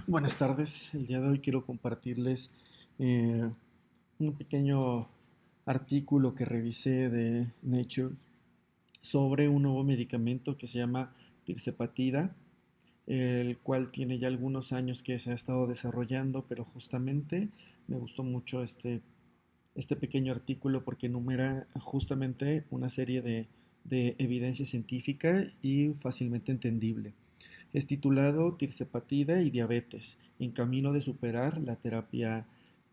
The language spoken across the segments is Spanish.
Buenas tardes. El día de hoy quiero compartirles eh, un pequeño artículo que revisé de Nature sobre un nuevo medicamento que se llama tirzepatida, el cual tiene ya algunos años que se ha estado desarrollando, pero justamente me gustó mucho este pequeño artículo porque enumera justamente una serie de evidencia científica y fácilmente entendible. Es titulado Tirzepatida y diabetes, en camino de superar la terapia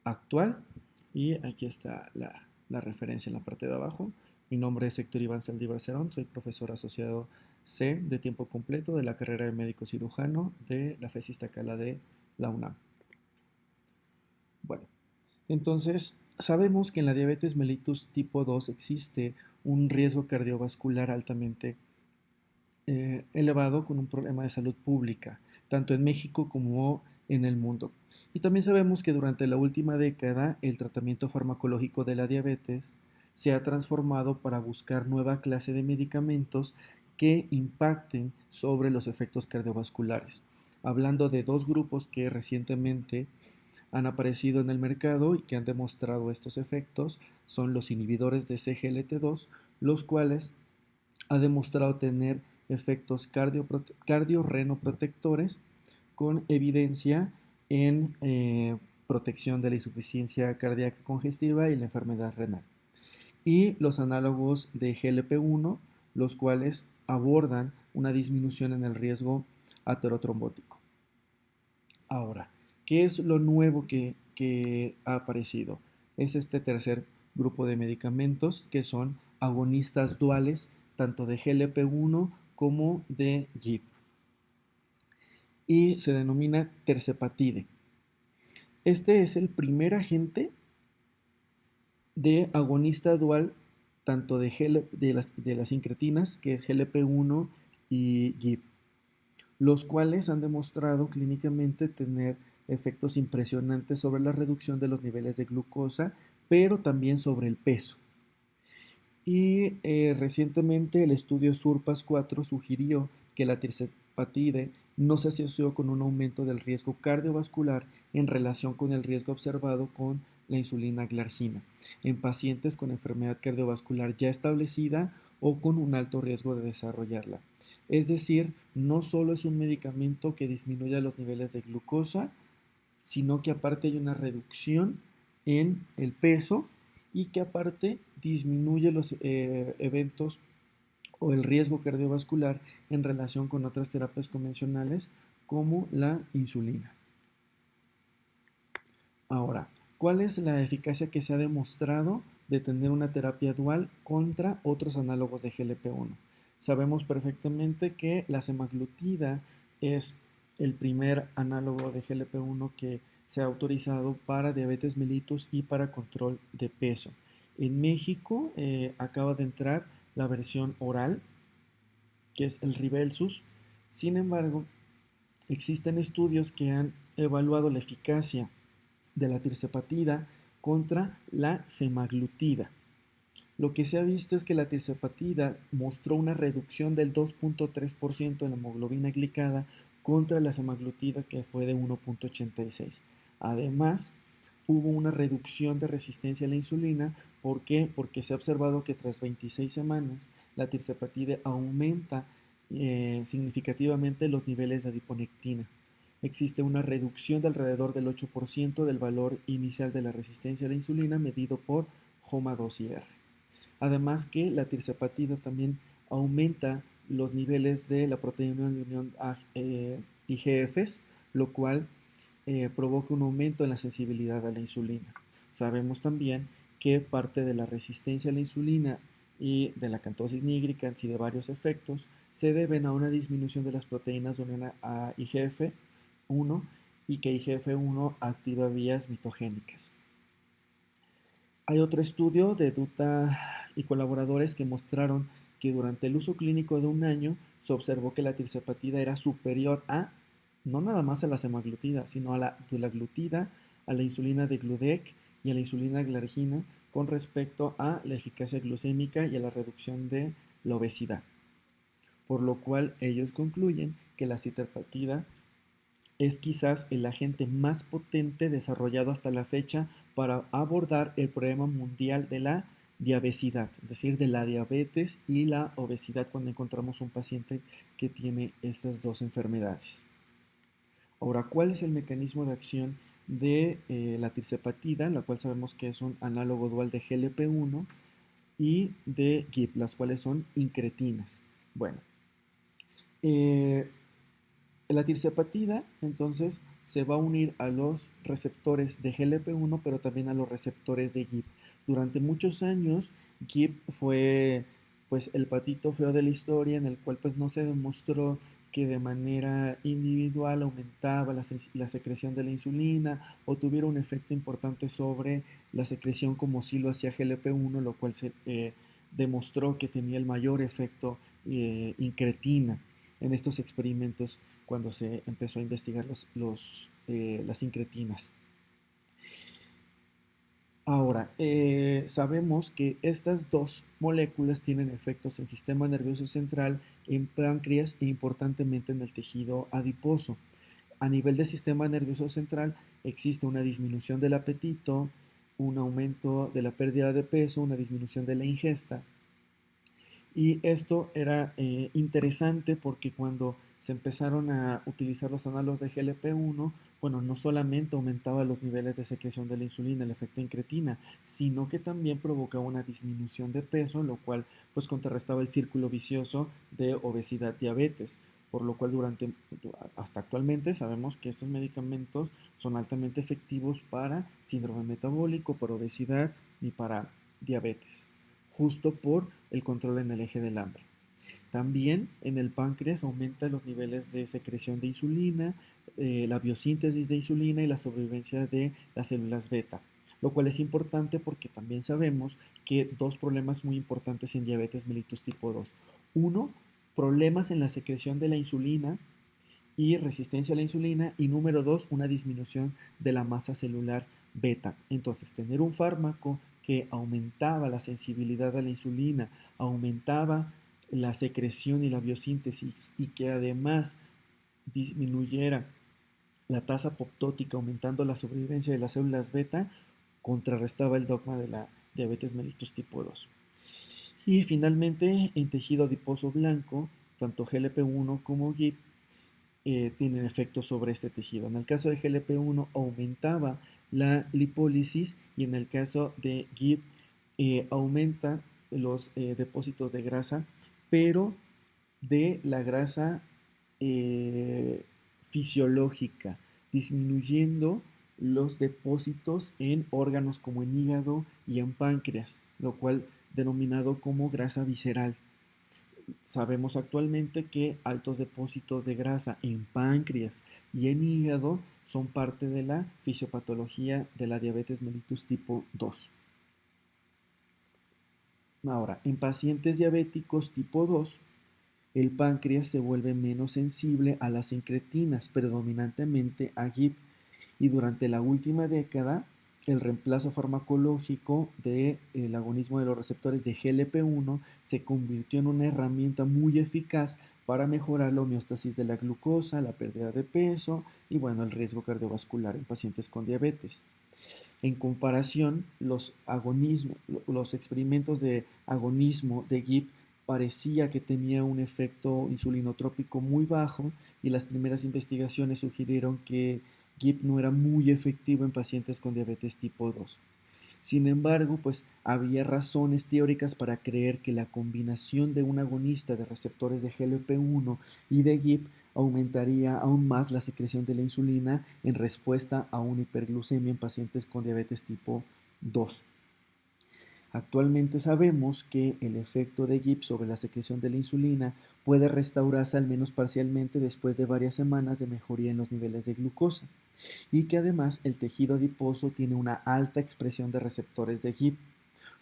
actual. Y aquí está la referencia en la parte de abajo. Mi nombre es Héctor Iván Saldívar Cerón, soy profesor asociado C de tiempo completo de la carrera de médico cirujano de la FES Iztacala de la UNAM. Bueno, entonces sabemos que en la diabetes mellitus tipo 2 existe un riesgo cardiovascular altamente elevado con un problema de salud pública, tanto en México como en el mundo. Y también sabemos que durante la última década el tratamiento farmacológico de la diabetes se ha transformado para buscar nueva clase de medicamentos que impacten sobre los efectos cardiovasculares. Hablando de dos grupos que recientemente han aparecido en el mercado y que han demostrado estos efectos, son los inhibidores de CGLT2, los cuales ha demostrado tener efectos cardiorrenoprotectores con evidencia en protección de la insuficiencia cardíaca congestiva y la enfermedad renal. Y los análogos de GLP-1, los cuales abordan una disminución en el riesgo aterotrombótico. Ahora, ¿qué es lo nuevo que ha aparecido? Es este tercer grupo de medicamentos que son agonistas duales tanto de GLP-1 como de GIP y se denomina terzepatide. Este es el primer agente de agonista dual tanto de las incretinas, que es GLP-1 y GIP, los cuales han demostrado clínicamente tener efectos impresionantes sobre la reducción de los niveles de glucosa, pero también sobre el peso. Y recientemente el estudio SURPAS-4 sugirió que la tirzepatide no se asoció con un aumento del riesgo cardiovascular en relación con el riesgo observado con la insulina glargina en pacientes con enfermedad cardiovascular ya establecida o con un alto riesgo de desarrollarla. Es decir, no solo es un medicamento que disminuya los niveles de glucosa, sino que aparte hay una reducción en el peso y que aparte disminuye los eventos o el riesgo cardiovascular en relación con otras terapias convencionales como la insulina. Ahora, ¿cuál es la eficacia que se ha demostrado de tener una terapia dual contra otros análogos de GLP-1? Sabemos perfectamente que la semaglutida es el primer análogo de GLP-1 que se ha autorizado para diabetes mellitus y para control de peso. En México acaba de entrar la versión oral, que es el Rybelsus. Sin embargo, existen estudios que han evaluado la eficacia de la tirzepatida contra la semaglutida. Lo que se ha visto es que la tirzepatida mostró una reducción del 2.3% en la hemoglobina glicada contra la semaglutida que fue de 1.86. Además, hubo una reducción de resistencia a la insulina. ¿Por qué? Porque se ha observado que tras 26 semanas la tirzepatide aumenta significativamente los niveles de adiponectina. Existe una reducción de alrededor del 8% del valor inicial de la resistencia a la insulina medido por HOMA2IR. Además que la tirzepatida también aumenta los niveles de la proteína de unión IGFs, lo cual provoca un aumento en la sensibilidad a la insulina. Sabemos también que parte de la resistencia a la insulina y de la cantosis nigricans y de varios efectos se deben a una disminución de las proteínas de unión a IGF-1 y que IGF-1 activa vías mitogénicas. Hay otro estudio de Dutta y colaboradores que mostraron que durante el uso clínico de un año se observó que la tirzepatida era superior a, no nada más a la semaglutida, sino a la dulaglutida, a la insulina de Gludec y a la insulina glargina con respecto a la eficacia glucémica y a la reducción de la obesidad. Por lo cual ellos concluyen que la tirzepatida es quizás el agente más potente desarrollado hasta la fecha para abordar el problema mundial de la diabesidad, es decir, de la diabetes y la obesidad cuando encontramos un paciente que tiene estas dos enfermedades. Ahora, ¿cuál es el mecanismo de acción de la tirzepatida, la cual sabemos que es un análogo dual de GLP-1 y de GIP, las cuales son incretinas? Bueno, eh, la tirzepatida entonces se va a unir a los receptores de GLP-1, pero también a los receptores de GIP. Durante muchos años, GIP fue pues el patito feo de la historia, en el cual pues no se demostró que de manera individual aumentaba la secreción de la insulina o tuviera un efecto importante sobre la secreción como sí lo hacía GLP-1, lo cual se demostró que tenía el mayor efecto incretina en estos experimentos cuando se empezó a investigar las incretinas. Ahora, sabemos que estas dos moléculas tienen efectos en el sistema nervioso central, en páncreas e importantemente en el tejido adiposo. A nivel del sistema nervioso central existe una disminución del apetito, un aumento de la pérdida de peso, una disminución de la ingesta. Y esto era interesante porque cuando se empezaron a utilizar los análogos de GLP-1, bueno, no solamente aumentaba los niveles de secreción de la insulina, el efecto incretina, sino que también provocaba una disminución de peso, lo cual pues contrarrestaba el círculo vicioso de obesidad, diabetes, por lo cual hasta actualmente sabemos que estos medicamentos son altamente efectivos para síndrome metabólico, para obesidad y para diabetes, justo por el control en el eje del hambre. También en el páncreas aumenta los niveles de secreción de insulina, la biosíntesis de insulina y la sobrevivencia de las células beta, lo cual es importante porque también sabemos que dos problemas muy importantes en diabetes mellitus tipo 2. Uno, problemas en la secreción de la insulina y resistencia a la insulina. Y número dos, una disminución de la masa celular beta. Entonces, tener un fármaco que aumentaba la sensibilidad a la insulina, aumentaba la secreción y la biosíntesis y que además disminuyera la tasa apoptótica aumentando la sobrevivencia de las células beta, contrarrestaba el dogma de la diabetes mellitus tipo 2. Y finalmente, en tejido adiposo blanco, tanto GLP-1 como GIP tienen efectos sobre este tejido. En el caso de GLP-1 aumentaba la lipólisis y en el caso de GIP aumenta los depósitos de grasa, pero de la grasa fisiológica, disminuyendo los depósitos en órganos como en hígado y en páncreas, lo cual denominado como grasa visceral. Sabemos actualmente que altos depósitos de grasa en páncreas y en hígado son parte de la fisiopatología de la diabetes mellitus tipo 2. Ahora, en pacientes diabéticos tipo 2, el páncreas se vuelve menos sensible a las incretinas, predominantemente a GIP, y durante la última década el reemplazo farmacológico del agonismo de los receptores de GLP-1 se convirtió en una herramienta muy eficaz para mejorar la homeostasis de la glucosa, la pérdida de peso y bueno, el riesgo cardiovascular en pacientes con diabetes. En comparación, los experimentos de agonismo de GIP parecía que tenía un efecto insulinotrópico muy bajo y las primeras investigaciones sugirieron que GIP no era muy efectivo en pacientes con diabetes tipo 2. Sin embargo, pues había razones teóricas para creer que la combinación de un agonista de receptores de GLP-1 y de GIP aumentaría aún más la secreción de la insulina en respuesta a una hiperglucemia en pacientes con diabetes tipo 2. Actualmente sabemos que el efecto de GIP sobre la secreción de la insulina puede restaurarse al menos parcialmente después de varias semanas de mejoría en los niveles de glucosa y que además el tejido adiposo tiene una alta expresión de receptores de GIP,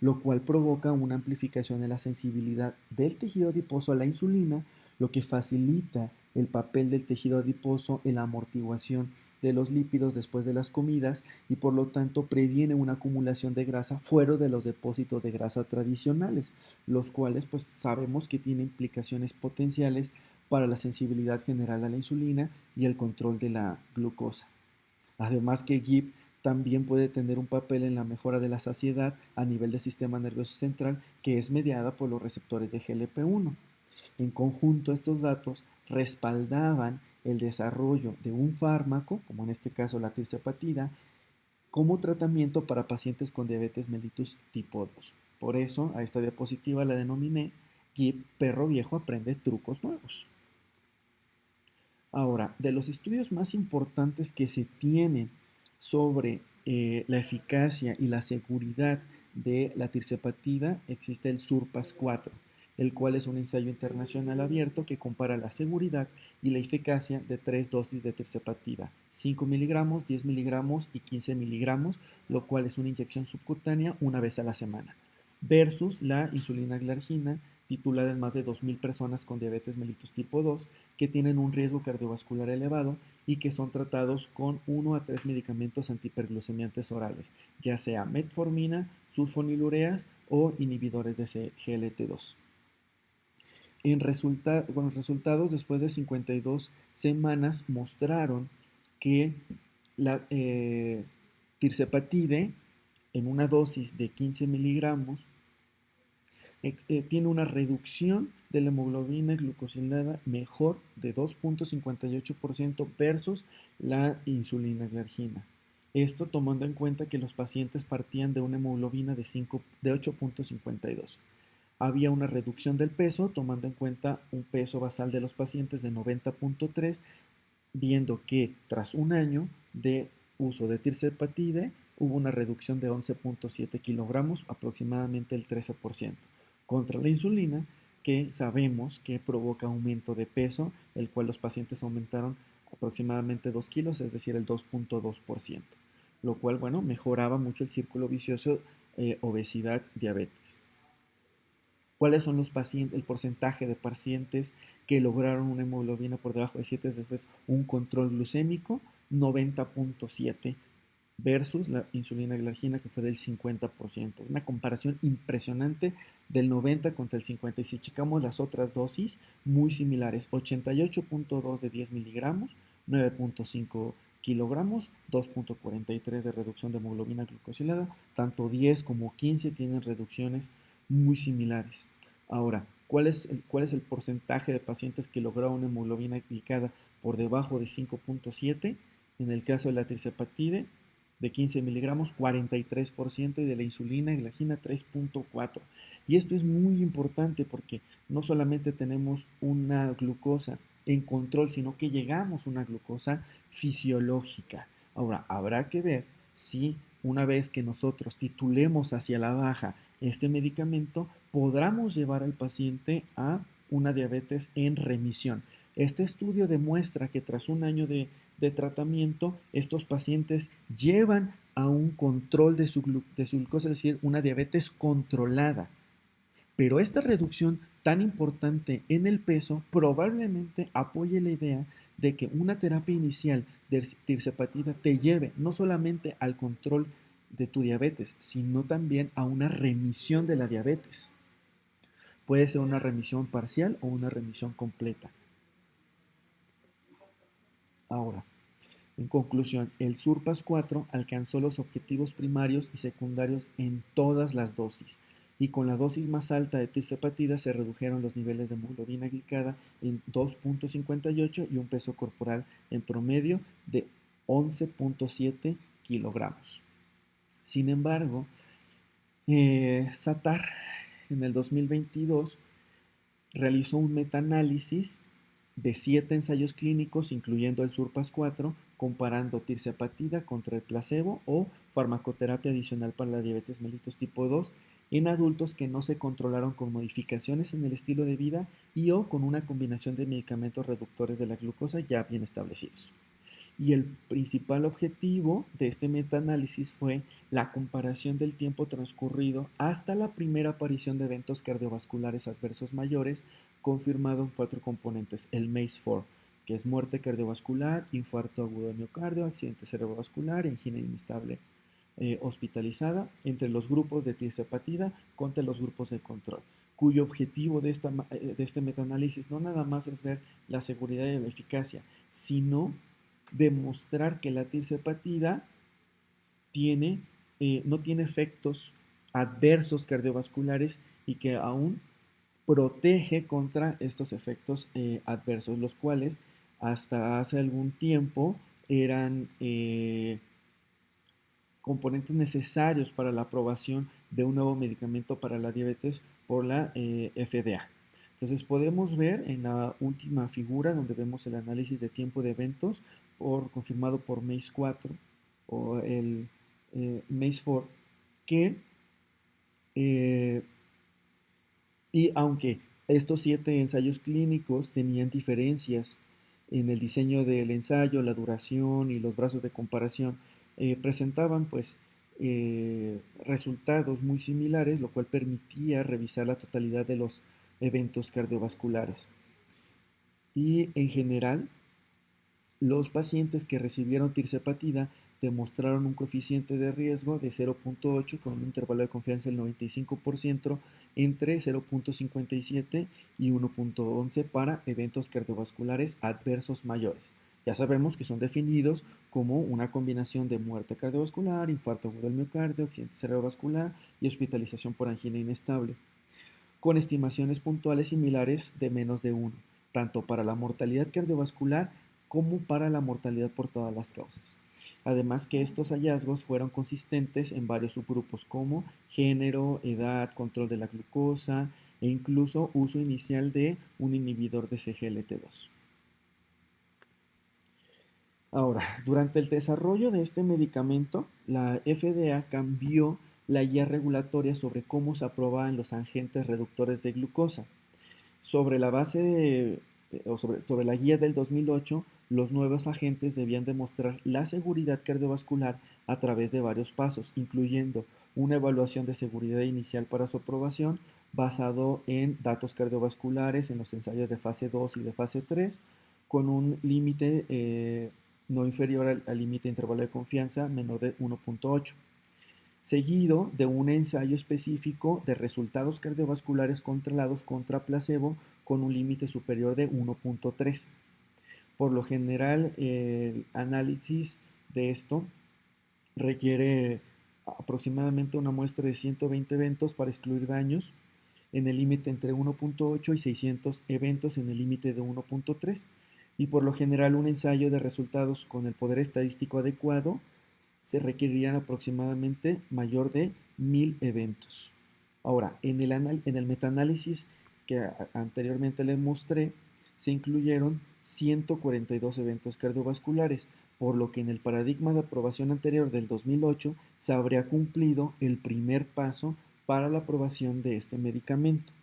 lo cual provoca una amplificación en la sensibilidad del tejido adiposo a la insulina, lo que facilita el papel del tejido adiposo en la amortiguación de los lípidos después de las comidas y por lo tanto previene una acumulación de grasa fuera de los depósitos de grasa tradicionales, los cuales pues sabemos que tienen implicaciones potenciales para la sensibilidad general a la insulina y el control de la glucosa. Además que GIP también puede tener un papel en la mejora de la saciedad a nivel del sistema nervioso central, que es mediada por los receptores de GLP-1. En conjunto, estos datos respaldaban el desarrollo de un fármaco, como en este caso la tirzepatida, como tratamiento para pacientes con diabetes mellitus tipo 2. Por eso, a esta diapositiva la denominé GIP Perro Viejo Aprende Trucos Nuevos. Ahora, de los estudios más importantes que se tienen sobre la eficacia y la seguridad de la tirzepatida, existe el SURPASS-4, el cual es un ensayo internacional abierto que compara la seguridad y la eficacia de 3 dosis de tirzepatida, 5 miligramos, 10 miligramos y 15 miligramos, lo cual es una inyección subcutánea una vez a la semana, versus la insulina glargina, titulada en más de 2.000 personas con diabetes mellitus tipo 2 que tienen un riesgo cardiovascular elevado y que son tratados con 1 a 3 medicamentos antihiperglucemiantes orales, ya sea metformina, sulfonilureas o inhibidores de GLT2. Los resultados después de 52 semanas mostraron que la tirzepatide en una dosis de 15 miligramos tiene una reducción de la hemoglobina glucosilada mejor de 2.58% versus la insulina glargina. Esto tomando en cuenta que los pacientes partían de una hemoglobina de 8.52. Había una reducción del peso, tomando en cuenta un peso basal de los pacientes de 90.3, viendo que tras un año de uso de tirzepatide hubo una reducción de 11.7 kilogramos, aproximadamente el 13%, contra la insulina, que sabemos que provoca aumento de peso, el cual los pacientes aumentaron aproximadamente 2 kilos, es decir, el 2.2%, lo cual, bueno, mejoraba mucho el círculo vicioso obesidad, diabetes. ¿Cuáles son el porcentaje de pacientes que lograron una hemoglobina por debajo de 7 después un control glucémico? 90.7 versus la insulina glargina que fue del 50%. Una comparación impresionante del 90 contra el 50. Y si checamos las otras dosis, muy similares. 88.2 de 10 miligramos, 9.5 kilogramos, 2.43 de reducción de hemoglobina glucosilada. Tanto 10 como 15 tienen reducciones muy similares. Ahora, ¿cuál es el porcentaje de pacientes que lograron una hemoglobina glicada por debajo de 5.7? En el caso de la tirzepatide, de 15 miligramos, 43%, y de la insulina glargina, 3.4%. Y esto es muy importante porque no solamente tenemos una glucosa en control, sino que llegamos a una glucosa fisiológica. Ahora, habrá que ver si una vez que nosotros titulemos hacia la baja este medicamento, podamos llevar al paciente a una diabetes en remisión. Este estudio demuestra que tras un año de tratamiento, estos pacientes llevan a un control de su glucosa, es decir, una diabetes controlada. Pero esta reducción tan importante en el peso probablemente apoye la idea de que una terapia inicial de tirzepatida te lleve no solamente al control de tu diabetes, sino también a una remisión de la diabetes. Puede ser una remisión parcial o una remisión completa. Ahora, en conclusión, el SURPASS-4 alcanzó los objetivos primarios y secundarios en todas las dosis, y con la dosis más alta de tirzepatida se redujeron los niveles de hemoglobina glicada en 2.58 y un peso corporal en promedio de 11.7 kilogramos. Sin embargo, Sattar en el 2022 realizó un metaanálisis de 7 ensayos clínicos, incluyendo el SURPASS-4, comparando tirzepatida contra el placebo o farmacoterapia adicional para la diabetes mellitus tipo 2 en adultos que no se controlaron con modificaciones en el estilo de vida y o con una combinación de medicamentos reductores de la glucosa ya bien establecidos. Y el principal objetivo de este metaanálisis fue la comparación del tiempo transcurrido hasta la primera aparición de eventos cardiovasculares adversos mayores, confirmado en 4 componentes: el MACE-4, que es muerte cardiovascular, infarto agudo de miocardio, accidente cerebrovascular, angina inestable hospitalizada, entre los grupos de tirzepatida contra los grupos de control, cuyo objetivo de este metaanálisis no nada más es ver la seguridad y la eficacia, sino demostrar que la tirzepatida no tiene efectos adversos cardiovasculares y que aún protege contra estos efectos adversos, los cuales hasta hace algún tiempo eran componentes necesarios para la aprobación de un nuevo medicamento para la diabetes por la FDA. Entonces podemos ver en la última figura donde vemos el análisis de tiempo de eventos confirmado por MACE-4 o el MACE-4 que y aunque estos 7 ensayos clínicos tenían diferencias en el diseño del ensayo, la duración y los brazos de comparación, presentaban pues resultados muy similares, lo cual permitía revisar la totalidad de los eventos cardiovasculares. Y en general, los pacientes que recibieron tirzepatida demostraron un coeficiente de riesgo de 0.8 con un intervalo de confianza del 95% entre 0.57 y 1.11 para eventos cardiovasculares adversos mayores. Ya sabemos que son definidos como una combinación de muerte cardiovascular, infarto agudo del miocardio, accidente cerebrovascular y hospitalización por angina inestable, con estimaciones puntuales similares de menos de 1, tanto para la mortalidad cardiovascular como para la mortalidad por todas las causas. Además que estos hallazgos fueron consistentes en varios subgrupos como género, edad, control de la glucosa e incluso uso inicial de un inhibidor de CGLT2. Ahora, durante el desarrollo de este medicamento, la FDA cambió la guía regulatoria sobre cómo se aprobaban los agentes reductores de glucosa. Sobre la base sobre la guía del 2008, los nuevos agentes debían demostrar la seguridad cardiovascular a través de varios pasos, incluyendo una evaluación de seguridad inicial para su aprobación basado en datos cardiovasculares en los ensayos de fase 2 y de fase 3, con un límite no inferior al límite de intervalo de confianza menor de 1.8, seguido de un ensayo específico de resultados cardiovasculares controlados contra placebo con un límite superior de 1.3. Por lo general, el análisis de esto requiere aproximadamente una muestra de 120 eventos para excluir daños en el límite entre 1.8 y 600 eventos en el límite de 1.3, y por lo general un ensayo de resultados con el poder estadístico adecuado se requerirían aproximadamente mayor de 1000 eventos. Ahora, en el metaanálisis que anteriormente les mostré, se incluyeron 142 eventos cardiovasculares, por lo que en el paradigma de aprobación anterior del 2008 se habría cumplido el primer paso para la aprobación de este medicamento.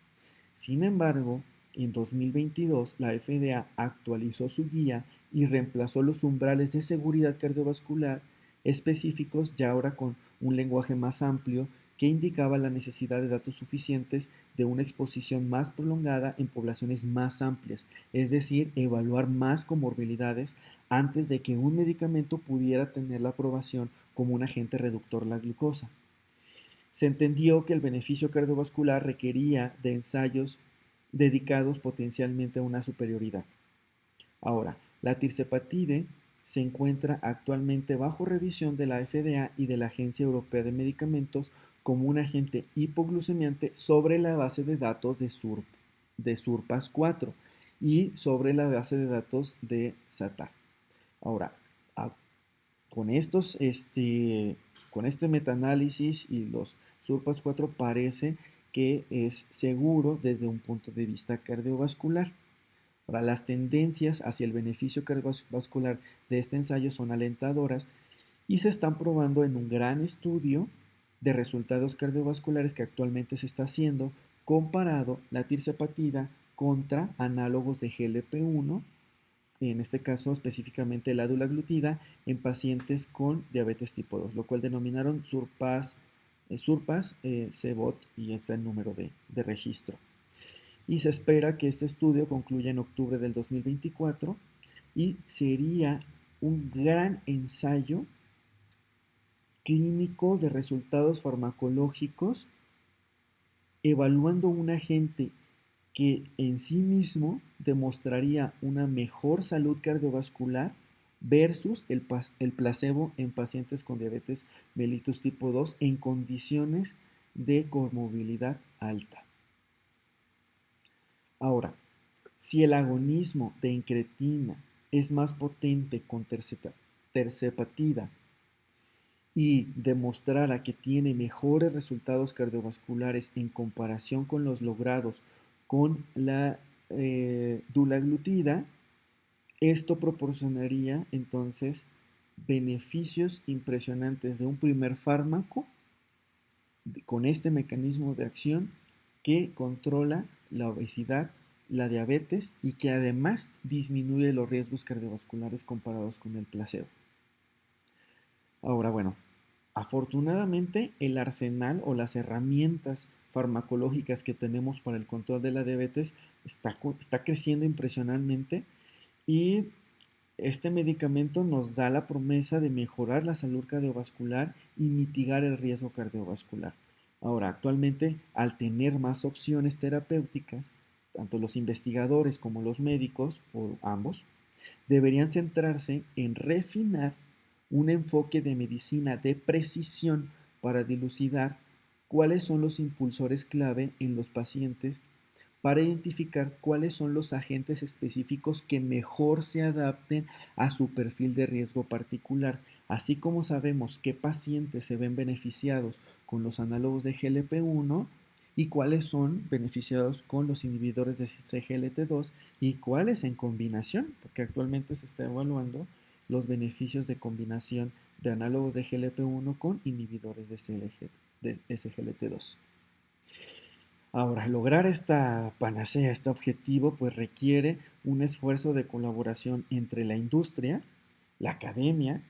Sin embargo, en 2022 la FDA actualizó su guía y reemplazó los umbrales de seguridad cardiovascular específicos ya ahora con un lenguaje más amplio que indicaba la necesidad de datos suficientes de una exposición más prolongada en poblaciones más amplias, es decir, evaluar más comorbilidades antes de que un medicamento pudiera tener la aprobación como un agente reductor de la glucosa. Se entendió que el beneficio cardiovascular requería de ensayos dedicados potencialmente a una superioridad. Ahora, la tirzepatide se encuentra actualmente bajo revisión de la FDA y de la Agencia Europea de Medicamentos como un agente hipoglucemiante sobre la base de datos de SURPASS-4 y sobre la base de datos de SATAR. Ahora, con con este metaanálisis y los SURPASS-4 parece que es seguro desde un punto de vista cardiovascular. Ahora, las tendencias hacia el beneficio cardiovascular de este ensayo son alentadoras y se están probando en un gran estudio de resultados cardiovasculares que actualmente se está haciendo comparado la tirzepatida contra análogos de GLP-1, en este caso específicamente la dulaglutida, en pacientes con diabetes tipo 2, lo cual denominaron CBOT, y es el número de registro. Y se espera que este estudio concluya en octubre del 2024 y sería un gran ensayo clínico de resultados farmacológicos evaluando un agente que en sí mismo demostraría una mejor salud cardiovascular versus el placebo en pacientes con diabetes mellitus tipo 2 en condiciones de comorbilidad alta. Ahora, si el agonismo de incretina es más potente con terzepatida y demostrara que tiene mejores resultados cardiovasculares en comparación con los logrados con la dulaglutida, esto proporcionaría entonces beneficios impresionantes de un primer fármaco con este mecanismo de acción que controla la obesidad, la diabetes y que además disminuye los riesgos cardiovasculares comparados con el placebo. Ahora, bueno, afortunadamente el arsenal o las herramientas farmacológicas que tenemos para el control de la diabetes está creciendo impresionantemente y este medicamento nos da la promesa de mejorar la salud cardiovascular y mitigar el riesgo cardiovascular. Ahora, actualmente, al tener más opciones terapéuticas, tanto los investigadores como los médicos, o ambos, deberían centrarse en refinar un enfoque de medicina de precisión para dilucidar cuáles son los impulsores clave en los pacientes para identificar cuáles son los agentes específicos que mejor se adapten a su perfil de riesgo particular, así como sabemos qué pacientes se ven beneficiados con los análogos de GLP-1 y cuáles son beneficiados con los inhibidores de CGLT2 y cuáles en combinación, porque actualmente se está evaluando los beneficios de combinación de análogos de GLP-1 con inhibidores de SGLT2. Ahora, lograr esta panacea, este objetivo, pues requiere un esfuerzo de colaboración entre la industria, la academia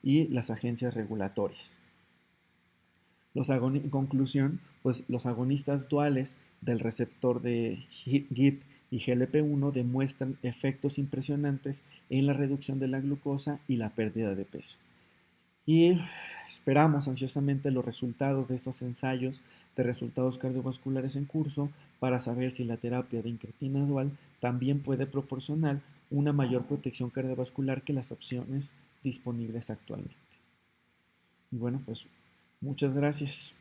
y las agencias regulatorias. En conclusión, pues los agonistas duales del receptor de GIP y GLP-1 demuestran efectos impresionantes en la reducción de la glucosa y la pérdida de peso. Y esperamos ansiosamente los resultados de estos ensayos de resultados cardiovasculares en curso para saber si la terapia de incretina dual también puede proporcionar una mayor protección cardiovascular que las opciones disponibles actualmente. Y bueno, pues muchas gracias.